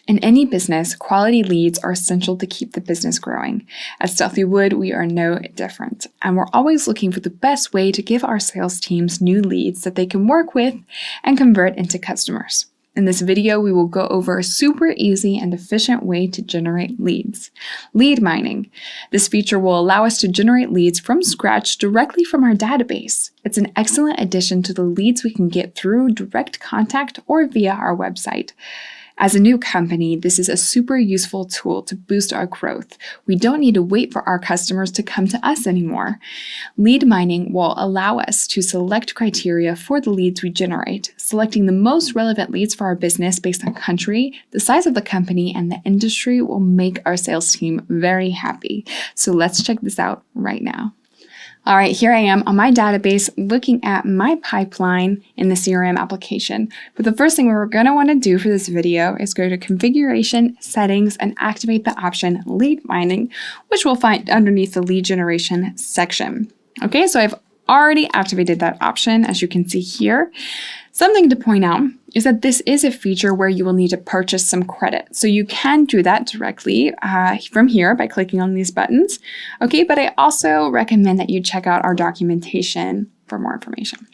In any business, quality leads are essential to keep the business growing. At Stealthy Wood, we are no different, and we're always looking for the best way to give our sales teams new leads that they can work with and convert into customers. In this video, we will go over a super easy and efficient way to generate leads. Lead mining. This feature will allow us to generate leads from scratch directly from our database. It's an excellent addition to the leads we can get through direct contact or via our website. As a new company, this is a super useful tool to boost our growth. We don't need to wait for our customers to come to us anymore. Lead mining will allow us to select criteria for the leads we generate, selecting the most relevant leads for our business based on country, the size of the company, and the industry will make our sales team very happy. So let's check this out right now. All right, here I am on my database looking at my pipeline in the CRM application. But the first thing we're going to want to do for this video is go to Configuration, Settings, and activate the option Lead Mining, which we'll find underneath the Lead Generation section. Okay, so I've already activated that option, as you can see here. Something to point out is that this is a feature where you will need to purchase some credit. So you can do that directly from here by clicking on these buttons. Okay, but I also recommend that you check out our documentation for more information.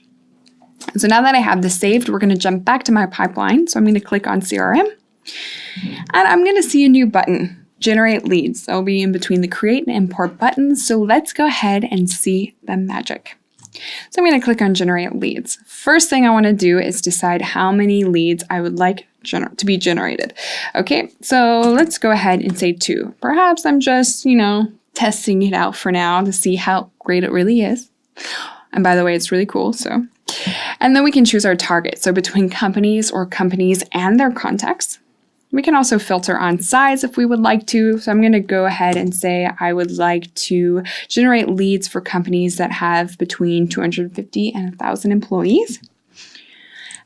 So now that I have this saved, we're going to jump back to my pipeline. So I'm going to click on CRM and I'm going to see a new button, Generate Leads. That'll be in between the Create and Import buttons. So let's go ahead and see the magic. So I'm going to click on Generate Leads. First thing I want to do is decide how many leads I would like to be generated. Okay, so let's go ahead and say 2. Perhaps I'm just, testing it out for now to see how great it really is. And by the way, it's really cool, so. And then we can choose our target. So between companies or companies and their contacts. We can also filter on size if we would like to. So I'm going to go ahead and say I would like to generate leads for companies that have between 250 and 1,000 employees.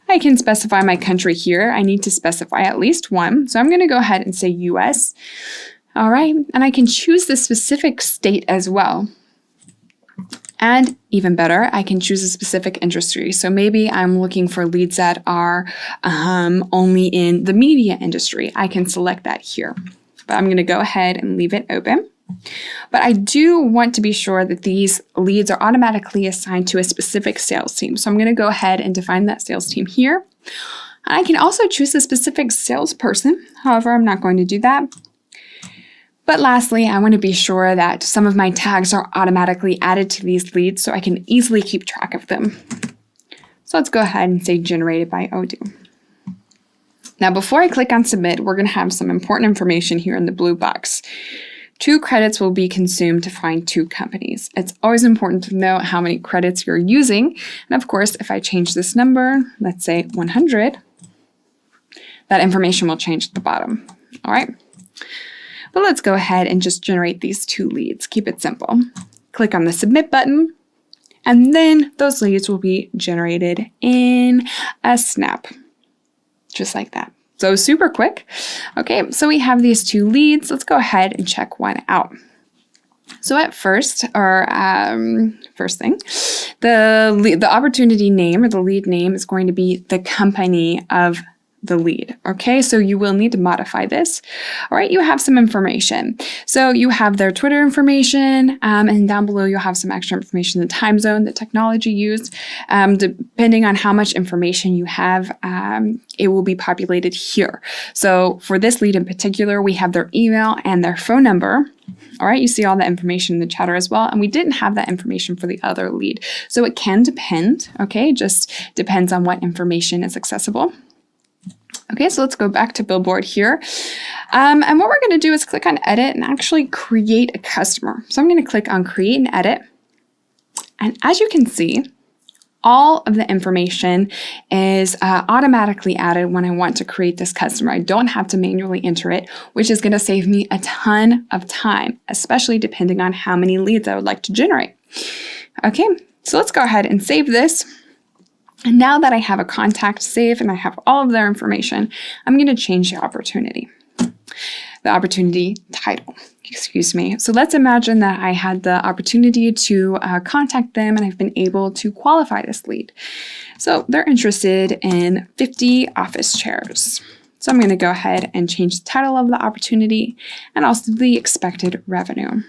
I can specify my country here. I need to specify at least one. So I'm going to go ahead and say US. All right. And I can choose the specific state as well. And even better, I can choose a specific industry. So maybe I'm looking for leads that are only in the media industry. I can select that here. But I'm going to go ahead and leave it open. But I do want to be sure that these leads are automatically assigned to a specific sales team. So I'm going to go ahead and define that sales team here. And I can also choose a specific salesperson. However, I'm not going to do that. But lastly, I want to be sure that some of my tags are automatically added to these leads so I can easily keep track of them. So let's go ahead and say generated by Odoo. Now, before I click on submit, we're going to have some important information here in the blue box. 2 credits will be consumed to find 2 companies. It's always important to know how many credits you're using. And of course, if I change this number, let's say 100, that information will change at the bottom. All right. But let's go ahead and just generate these 2 leads. Keep it simple. Click on the submit button, and then those leads will be generated in a snap, just like that. So super quick. Okay, so we have these 2 leads. Let's go ahead and check one out. So at first, or first thing, the opportunity name or the lead name is going to be the company of the lead. Okay, so you will need to modify this. All right, you have some information. So you have their Twitter information, and down below you'll have some extra information, the time zone, the technology used. Depending on how much information you have, it will be populated here. So for this lead in particular, we have their email and their phone number. All right, you see all that information in the chatter as well. And we didn't have that information for the other lead. So it can depend, okay? Just depends on what information is accessible. Okay, so let's go back to Billboard here. And what we're going to do is click on Edit and actually create a customer. So I'm going to click on Create and Edit. And as you can see, all of the information is automatically added when I want to create this customer. I don't have to manually enter it, which is going to save me a ton of time, especially depending on how many leads I would like to generate. Okay, so let's go ahead and save this. And now that I have a contact saved and I have all of their information, I'm going to change the opportunity title, excuse me. So let's imagine that I had the opportunity to contact them and I've been able to qualify this lead. So they're interested in 50 office chairs. So I'm going to go ahead and change the title of the opportunity and also the expected revenue. And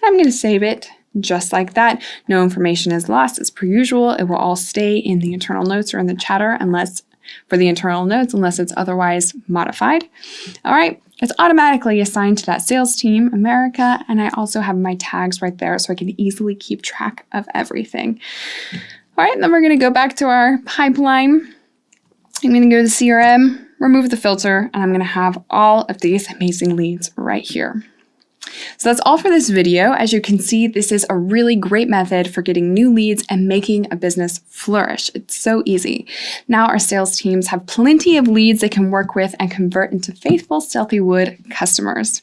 I'm going to save it just like that. No information is lost as per usual. It will all stay in the internal notes or in the chatter unless it's otherwise modified. All right, it's automatically assigned to that sales team, America, and I also have my tags right there so I can easily keep track of everything. All right, then we're going to go back to our pipeline. I'm going to go to CRM, remove the filter, and I'm going to have all of these amazing leads right here. So that's all for this video. As you can see, this is a really great method for getting new leads and making a business flourish. It's so easy. Now our sales teams have plenty of leads they can work with and convert into faithful Stealthy Wood customers.